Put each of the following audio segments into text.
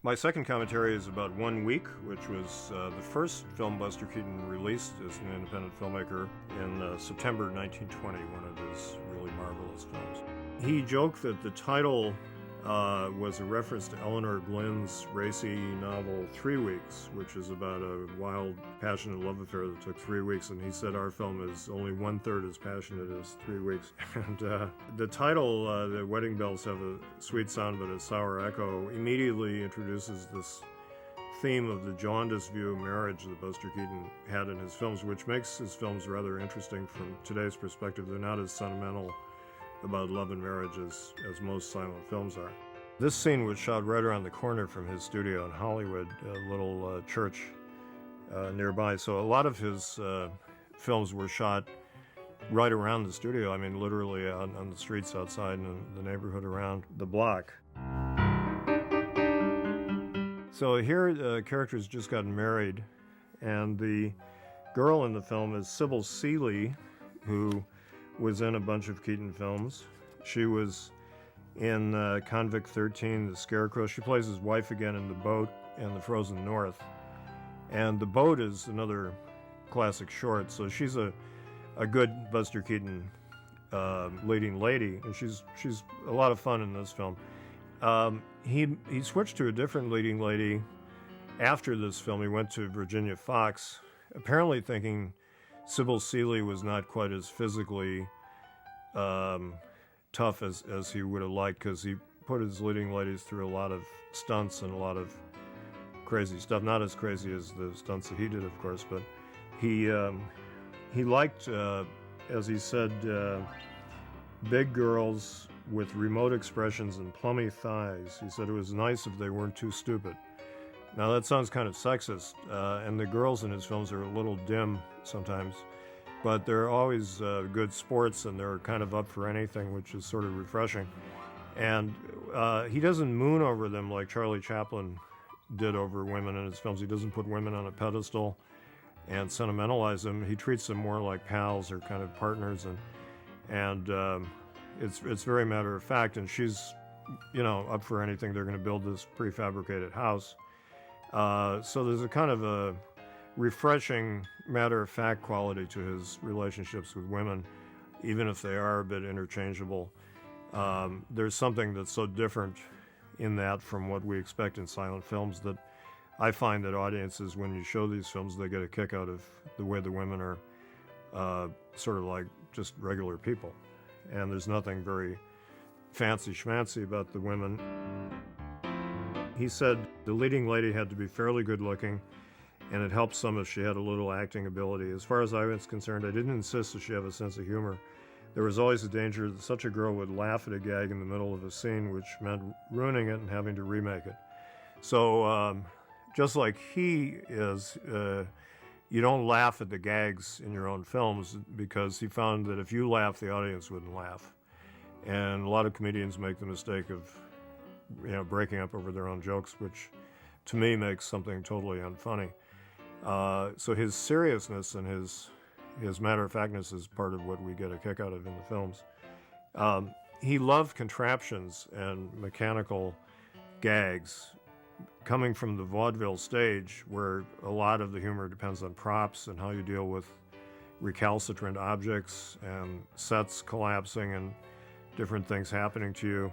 My second commentary is about 1 Week, which was the first film Buster Keaton released as an independent filmmaker in September 1920, one of his really marvelous films. He joked that the title was a reference to Eleanor Glynn's racy novel 3 Weeks, which is about a wild, passionate love affair that took 3 weeks, and he said our film is only 1/3 as passionate as 3 weeks. And the title, The Wedding Bells Have a Sweet Sound but a Sour Echo, immediately introduces this theme of the jaundiced view of marriage that Buster Keaton had in his films, which makes his films rather interesting from today's perspective. They're not as sentimental about love and marriage as most silent films are. This scene was shot right around the corner from his studio in Hollywood, a little church nearby. So a lot of his films were shot right around the studio. I mean, literally on the streets outside and the neighborhood around the block. So here the character's just gotten married, and the girl in the film is Sybil Seeley, who was in a bunch of Keaton films. She was in Convict 13, The Scarecrow. She plays his wife again in The Boat and The Frozen North. And The Boat is another classic short, so she's a good Buster Keaton leading lady, and she's a lot of fun in this film. He switched to a different leading lady after this film. He went to Virginia Fox, apparently thinking Sybil Seeley was not quite as physically tough as he would have liked, because he put his leading ladies through a lot of stunts and a lot of crazy stuff. Not as crazy as the stunts that he did, of course, but he liked, as he said, big girls with remote expressions and plummy thighs. He said it was nice if they weren't too stupid. Now that sounds kind of sexist, and the girls in his films are a little dim sometimes, but they're always good sports, and they're kind of up for anything, which is sort of refreshing. And he doesn't moon over them like Charlie Chaplin did over women in his films. He doesn't put women on a pedestal and sentimentalize them. He treats them more like pals or kind of partners, and it's very matter of fact. And she's, up for anything. They're going to build this prefabricated house. So there's a kind of a refreshing matter-of-fact quality to his relationships with women, even if they are a bit interchangeable. There's something that's so different in that from what we expect in silent films that I find that audiences, when you show these films, they get a kick out of the way the women are sort of like just regular people. And there's nothing very fancy schmancy about the women. He said the leading lady had to be fairly good looking, and it helped some if she had a little acting ability. As far as I was concerned, I didn't insist that she have a sense of humor. There was always a danger that such a girl would laugh at a gag in the middle of a scene, which meant ruining it and having to remake it. So just like he is, you don't laugh at the gags in your own films, because he found that if you laugh, the audience wouldn't laugh. And a lot of comedians make the mistake of breaking up over their own jokes, which to me makes something totally unfunny. So his seriousness and his matter-of-factness is part of what we get a kick out of in the films. He loved contraptions and mechanical gags, coming from the vaudeville stage, where a lot of the humor depends on props and how you deal with recalcitrant objects and sets collapsing and different things happening to you.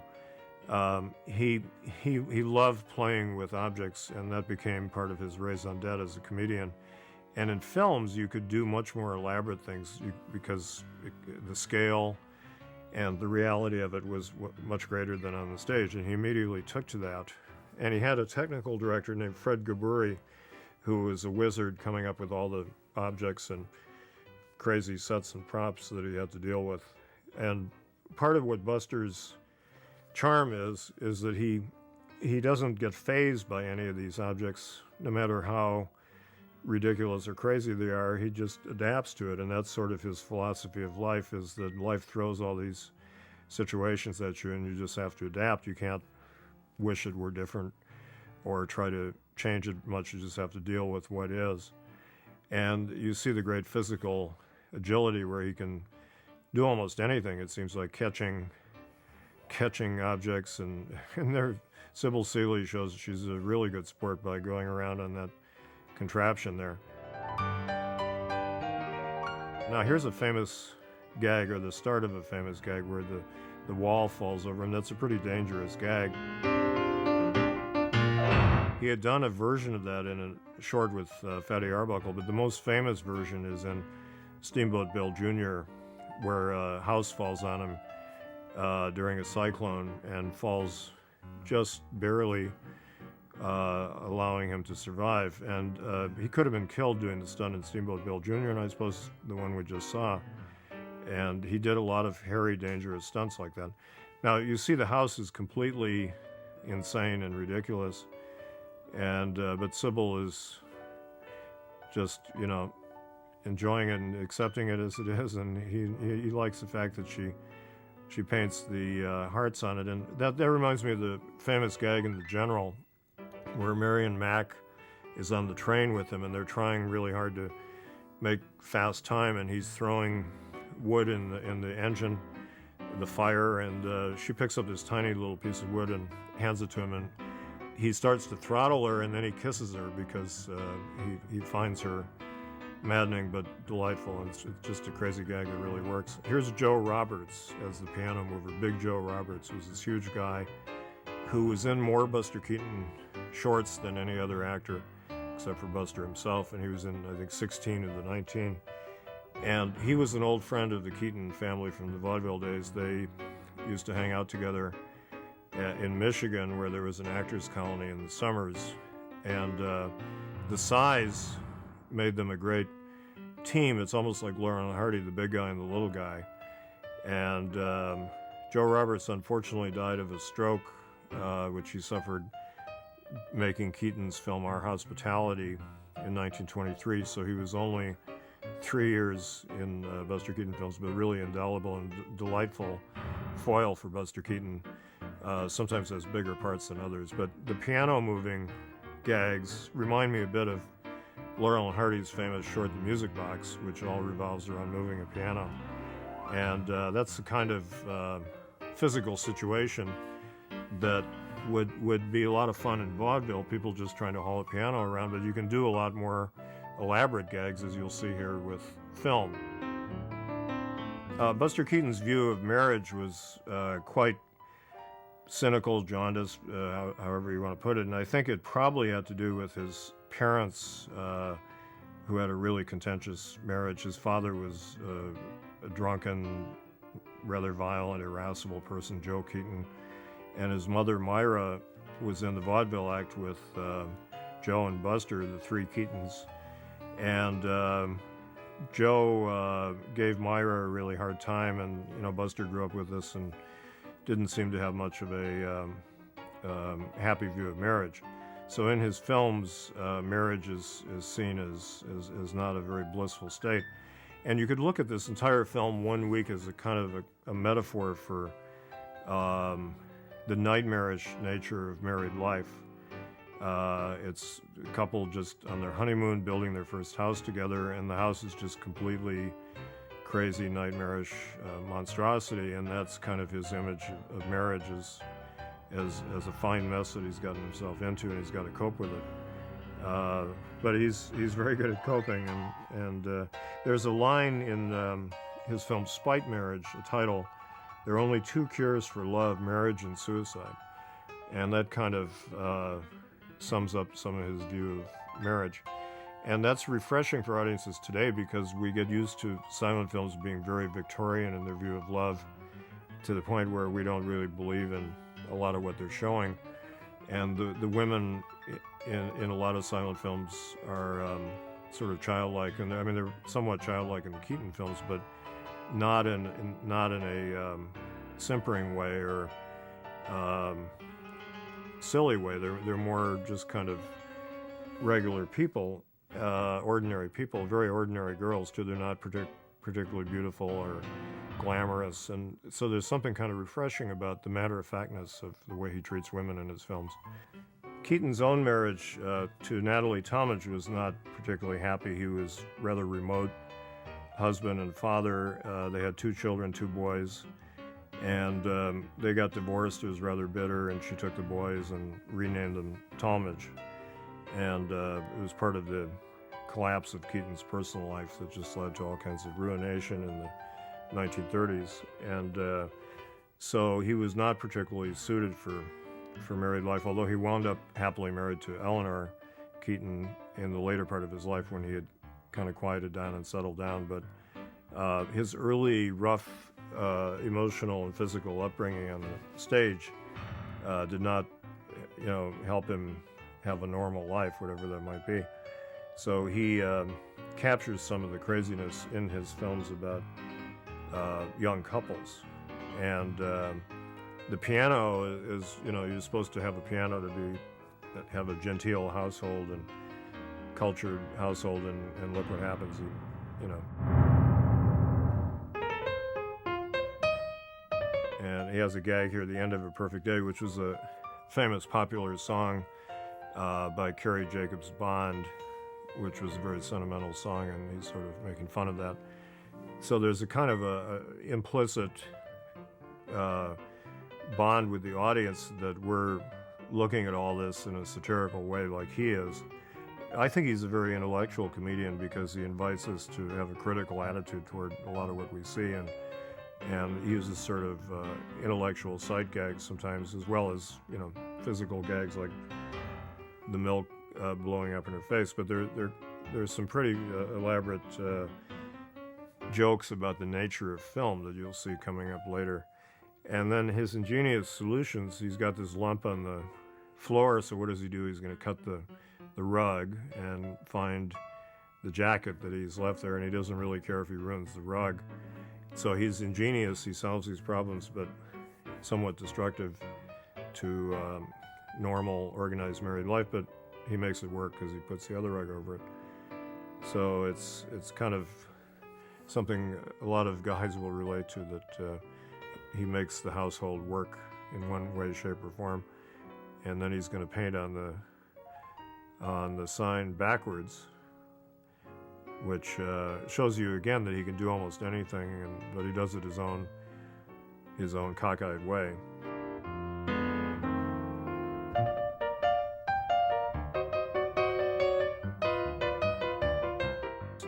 He loved playing with objects, and that became part of his raison d'etre as a comedian. And in films, you could do much more elaborate things because the scale and the reality of it was much greater than on the stage, and he immediately took to that. And he had a technical director named Fred Gaburi, who was a wizard coming up with all the objects and crazy sets and props that he had to deal with. And part of what Buster's charm is that he doesn't get fazed by any of these objects, no matter how ridiculous or crazy they are. He just adapts to it, and that's sort of his philosophy of life, is that life throws all these situations at you, and you just have to adapt. You can't wish it were different or try to change it much. You just have to deal with what is. And you see the great physical agility where he can do almost anything. It seems like catching catching objects, and there, Sybil Seeley shows she's a really good sport by going around on that contraption there. Now here's a famous gag, or the start of a famous gag, where the wall falls over, and that's a pretty dangerous gag. He had done a version of that in a short with Fatty Arbuckle, but the most famous version is in Steamboat Bill Jr., where a house falls on him during a cyclone and falls just barely, allowing him to survive. And he could have been killed doing the stunt in Steamboat Bill Jr., and I suppose the one we just saw. And he did a lot of hairy, dangerous stunts like that. Now, you see the house is completely insane and ridiculous, and but Sybil is just, enjoying it and accepting it as it is, and he likes the fact that she paints the hearts on it. And that reminds me of the famous gag in The General, where Marion Mack is on the train with him, and they're trying really hard to make fast time, and he's throwing wood in the engine, the fire, and she picks up this tiny little piece of wood and hands it to him, and he starts to throttle her, and then he kisses her because he finds her maddening but delightful, and it's just a crazy gag that really works. Here's Joe Roberts as the piano mover. Big Joe Roberts was this huge guy who was in more Buster Keaton shorts than any other actor except for Buster himself, and he was in, I think, 16 of the 19. And he was an old friend of the Keaton family from the vaudeville days. They used to hang out together in Michigan, where there was an actors colony in the summers, and the size made them a great team. It's almost like Laurel and Hardy, the big guy and the little guy. And Joe Roberts unfortunately died of a stroke, which he suffered making Keaton's film Our Hospitality in 1923. So he was only 3 years in Buster Keaton films, but really indelible and delightful foil for Buster Keaton. Sometimes has bigger parts than others. But the piano moving gags remind me a bit of Laurel and Hardy's famous short The Music Box, which all revolves around moving a piano. And that's the kind of physical situation that would be a lot of fun in vaudeville, people just trying to haul a piano around, but you can do a lot more elaborate gags, as you'll see here with film. Buster Keaton's view of marriage was quite cynical, jaundiced, however you want to put it, and I think it probably had to do with his parents, who had a really contentious marriage. His father was a drunken, rather violent, irascible person, Joe Keaton, and his mother, Myra, was in the vaudeville act with Joe and Buster, the three Keatons, and Joe gave Myra a really hard time, and Buster grew up with this and didn't seem to have much of a happy view of marriage. So in his films, marriage is seen as not a very blissful state. And you could look at this entire film one week as a kind of a metaphor for the nightmarish nature of married life. It's a couple just on their honeymoon building their first house together, and the house is just completely crazy, nightmarish monstrosity, and that's kind of his image of marriage as a fine mess that he's gotten himself into, and he's got to cope with it. But he's very good at coping, and there's a line in his film Spite Marriage, a title, "There are only two cures for love, marriage and suicide," and that kind of sums up some of his view of marriage. And that's refreshing for audiences today, because we get used to silent films being very Victorian in their view of love, to the point where we don't really believe in a lot of what they're showing. And the women in a lot of silent films are sort of childlike, and they're somewhat childlike in the Keaton films, but not in a simpering way or silly way. They're more just kind of regular people, ordinary people, very ordinary girls too. They're not particularly beautiful or glamorous, and so there's something kind of refreshing about the matter-of-factness of the way he treats women in his films. Keaton's own marriage to Natalie Talmadge was not particularly happy. He was rather remote husband and father. They had two children, two boys, And they got divorced. It was rather bitter, and she took the boys and renamed them Talmadge. And it was part of the collapse of Keaton's personal life that just led to all kinds of ruination in the 1930s. And so he was not particularly suited for married life, although he wound up happily married to Eleanor Keaton in the later part of his life when he had kind of quieted down and settled down. But his early rough emotional and physical upbringing on the stage did not, help him have a normal life, whatever that might be. So he captures some of the craziness in his films about young couples. And the piano is, you're supposed to have a piano to have a genteel household and cultured household, and look what happens, And he has a gag here at the end of A Perfect Day, which was a famous popular song by Carrie Jacobs Bond, which was a very sentimental song, and he's sort of making fun of that. So there's a kind of a implicit bond with the audience that we're looking at all this in a satirical way like he is. I think he's a very intellectual comedian because he invites us to have a critical attitude toward a lot of what we see, and he uses sort of intellectual sight gags sometimes, as well as physical gags like the milk blowing up in her face. But there's some pretty elaborate jokes about the nature of film that you'll see coming up later. And then his ingenious solutions, he's got this lump on the floor, so what does he do? He's going to cut the rug and find the jacket that he's left there, and he doesn't really care if he ruins the rug. So he's ingenious, he solves these problems, but somewhat destructive to normal, organized married life, but he makes it work because he puts the other rug over it. So it's kind of something a lot of guys will relate to, that he makes the household work in one way, shape, or form, and then he's going to paint on the sign backwards, which shows you again that he can do almost anything, but he does it his own cockeyed way.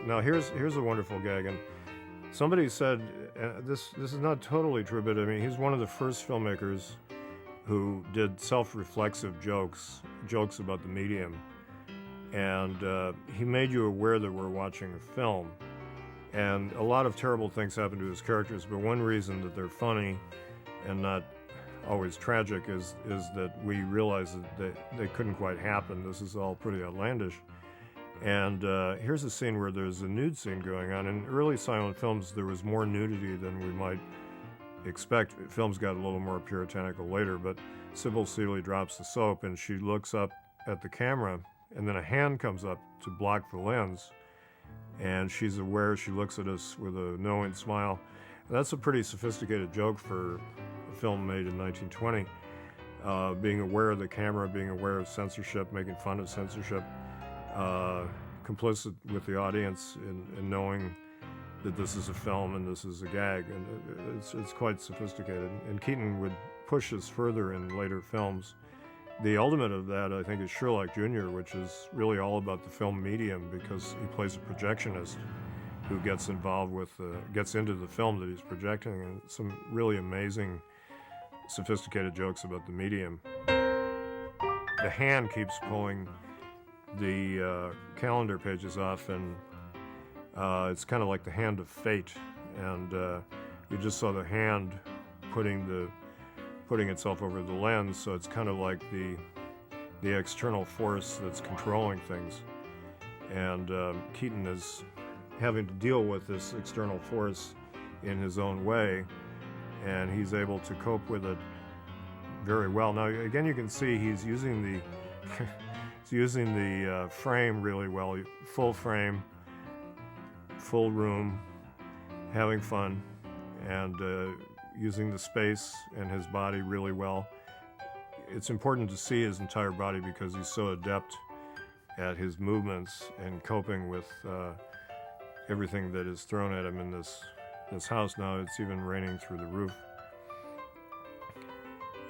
Now here's a wonderful gag, and somebody said, this is not totally true, but I mean, he's one of the first filmmakers who did self-reflexive jokes about the medium. And he made you aware that we're watching a film. And a lot of terrible things happen to his characters, but one reason that they're funny and not always tragic is that we realize that they couldn't quite happen. This is all pretty outlandish. And here's a scene where there's a nude scene going on. In early silent films, there was more nudity than we might expect. Films got a little more puritanical later, but Sybil Seeley drops the soap, and she looks up at the camera, and then a hand comes up to block the lens, and she's aware. She looks at us with a knowing smile. That's a pretty sophisticated joke for a film made in 1920. Being aware of the camera, being aware of censorship, making fun of censorship, complicit with the audience in knowing that this is a film and this is a gag, and it's quite sophisticated. And Keaton would push us further in later films. The ultimate of that, I think, is Sherlock Jr., which is really all about the film medium, because he plays a projectionist who gets involved with, gets into the film that he's projecting, and some really amazing, sophisticated jokes about the medium. The hand keeps pulling the calendar pages off, and it's kind of like the hand of fate, and you just saw the hand putting itself over the lens, so it's kind of like the external force that's controlling things. And Keaton is having to deal with this external force in his own way, and he's able to cope with it very well. Now, again, you can see he's using the frame really well. Full frame, full room, having fun, and using the space and his body really well. It's important to see his entire body because he's so adept at his movements and coping with everything that is thrown at him in this house. Now it's even raining through the roof.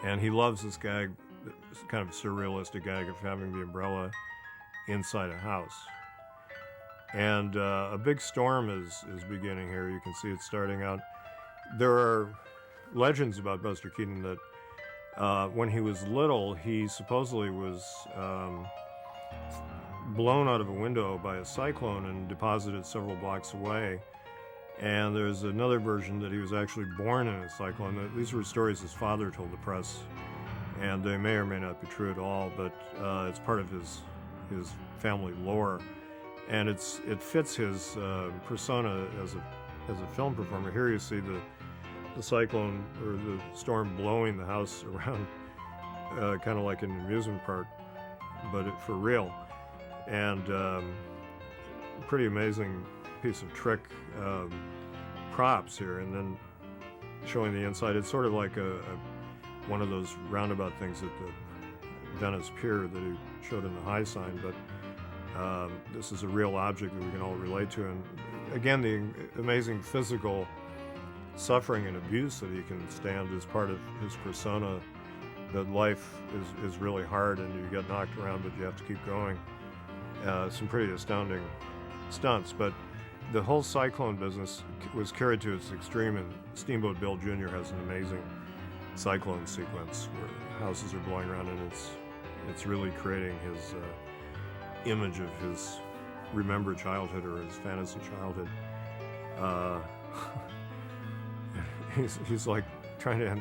And he loves this gag, this kind of surrealistic gag of having the umbrella inside a house. And a big storm is beginning here. You can see it starting out. There are legends about Buster Keaton that when he was little, he supposedly was blown out of a window by a cyclone and deposited several blocks away. And there's another version that he was actually born in a cyclone. These were stories his father told the press, and they may or may not be true at all, but it's part of his family lore. And it fits his persona as a film performer. Here you see the cyclone or the storm blowing the house around, kind of like an amusement park, but for real. And pretty amazing piece of trick props here, and then showing the inside. It's sort of like one of those roundabout things at the Venice Pier that he showed in the high sign, but this is a real object that we can all relate to. And again, the amazing physical suffering and abuse that he can stand is part of his persona, that life is really hard and you get knocked around, but you have to keep going. Some pretty astounding stunts, but the whole cyclone business was carried to its extreme, and Steamboat Bill Jr. has an amazing cyclone sequence where houses are blowing around, and it's really creating his image of his remembered childhood or his fantasy childhood. He's like trying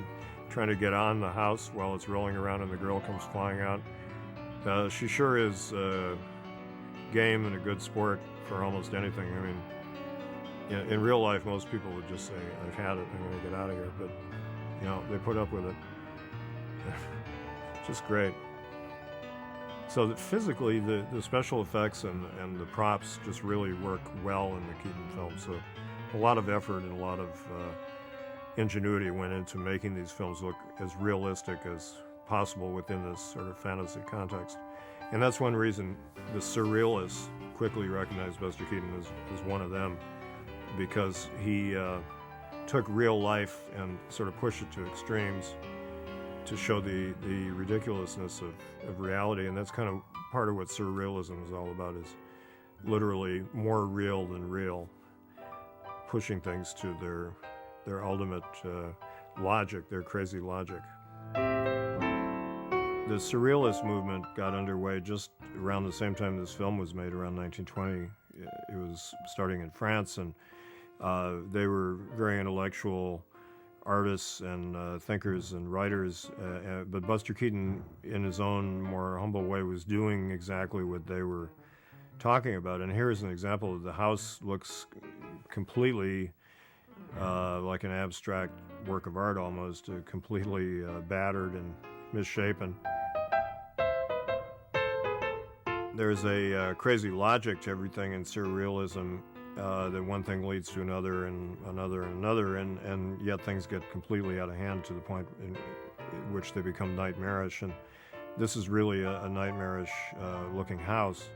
to get on the house while it's rolling around, and the girl comes flying out. She sure is game and a good sport for almost anything. I mean, in real life, most people would just say, "I've had it, I'm going to get out of here," but they put up with it. Just great. So that physically, the special effects and the props just really work well in the Keaton film. So a lot of effort and a lot of ingenuity went into making these films look as realistic as possible within this sort of fantasy context. And that's one reason the surrealists quickly recognized Buster Keaton as one of them, because he took real life and sort of pushed it to extremes to show the ridiculousness of reality. And that's kind of part of what surrealism is all about, is literally more real than real, pushing things to their ultimate logic, their crazy logic. The surrealist movement got underway just around the same time this film was made, around 1920. It was starting in France, and they were very intellectual artists and thinkers and writers, but Buster Keaton, in his own more humble way, was doing exactly what they were talking about. And here's an example. The house looks completely like an abstract work of art, almost completely battered and misshapen. There's a crazy logic to everything in surrealism, that one thing leads to another and another and another, and yet things get completely out of hand to the point in which they become nightmarish. And this is really a nightmarish looking house.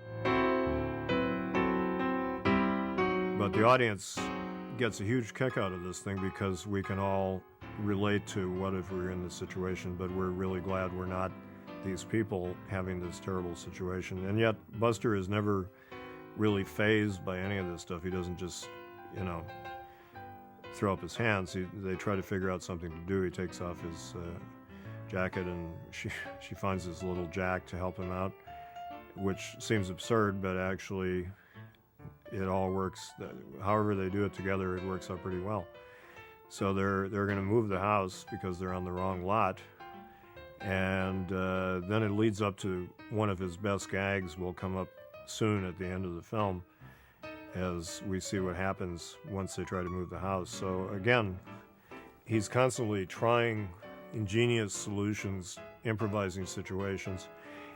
But the audience gets a huge kick out of this thing, because we can all relate to what if we were in this situation, but we're really glad we're not these people having this terrible situation. And yet Buster is never really fazed by any of this stuff. He doesn't just, throw up his hands. They try to figure out something to do. He takes off his jacket, and she finds this little jack to help him out, which seems absurd, but actually it all works. However they do it together, it works out pretty well. So they're going to move the house because they're on the wrong lot. And then it leads up to one of his best gags will come up soon at the end of the film, as we see what happens once they try to move the house. So again, he's constantly trying ingenious solutions, improvising situations.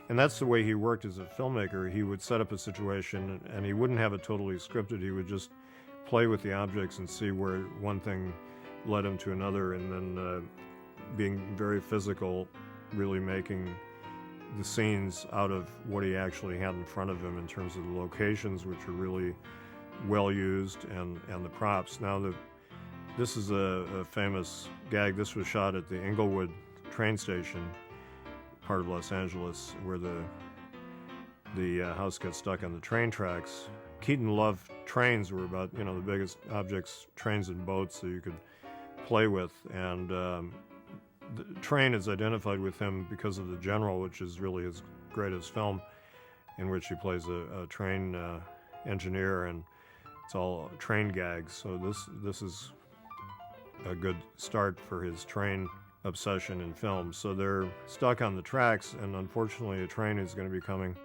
And that's the way he worked as a filmmaker. He would set up a situation and he wouldn't have it totally scripted. He would just play with the objects and see where one thing led him to another, and then being very physical, really making the scenes out of what he actually had in front of him in terms of the locations, which are really well used, and the props. Now, this is a famous gag. This was shot at the Inglewood train station, part of Los Angeles, where the house gets stuck on the train tracks. Keaton loved trains, were about, the biggest objects, trains and boats that you could play with, and the train is identified with him because of The General, which is really his greatest film, in which he plays a train engineer, and it's all train gags. So this is a good start for his train obsession in film. So they're stuck on the tracks, and unfortunately a train is going to be coming.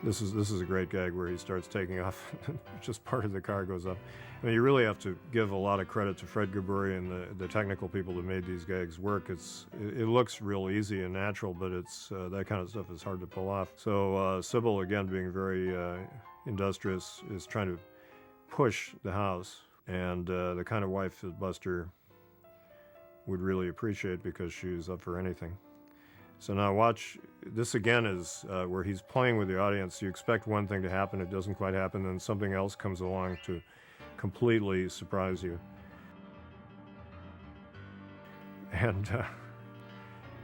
This is a great gag where he starts taking off, just part of the car goes up. I mean, you really have to give a lot of credit to Fred Gaboury and the technical people that made these gags work. It looks real easy and natural, but it's that kind of stuff is hard to pull off. So Sybil, again, being very industrious, is trying to push the house, and the kind of wife that Buster would really appreciate, because she's up for anything. So now watch, this again is where he's playing with the audience. You expect one thing to happen, it doesn't quite happen, then something else comes along to completely surprise you. And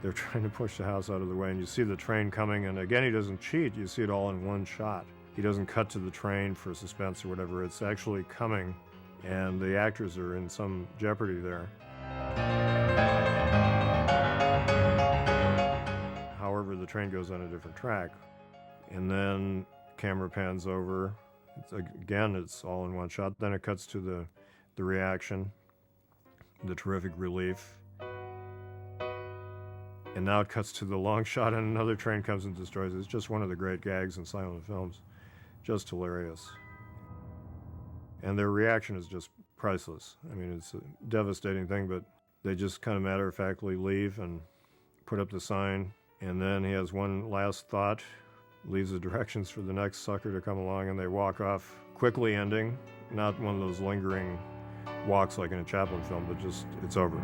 they're trying to push the house out of the way, and you see the train coming, and again, he doesn't cheat, you see it all in one shot. He doesn't cut to the train for suspense or whatever, it's actually coming, and the actors are in some jeopardy there. However, the train goes on a different track, and then camera pans over. It's all in one shot. Then it cuts to the reaction, the terrific relief, and now it cuts to the long shot, and another train comes and destroys it. It's just one of the great gags in silent films, just hilarious. And their reaction is just priceless. I mean, it's a devastating thing, but they just kind of matter-of-factly leave and put up the sign. And then he has one last thought, leaves the directions for the next sucker to come along, and they walk off, quickly ending, not one of those lingering walks like in a Chaplin film, but just, it's over.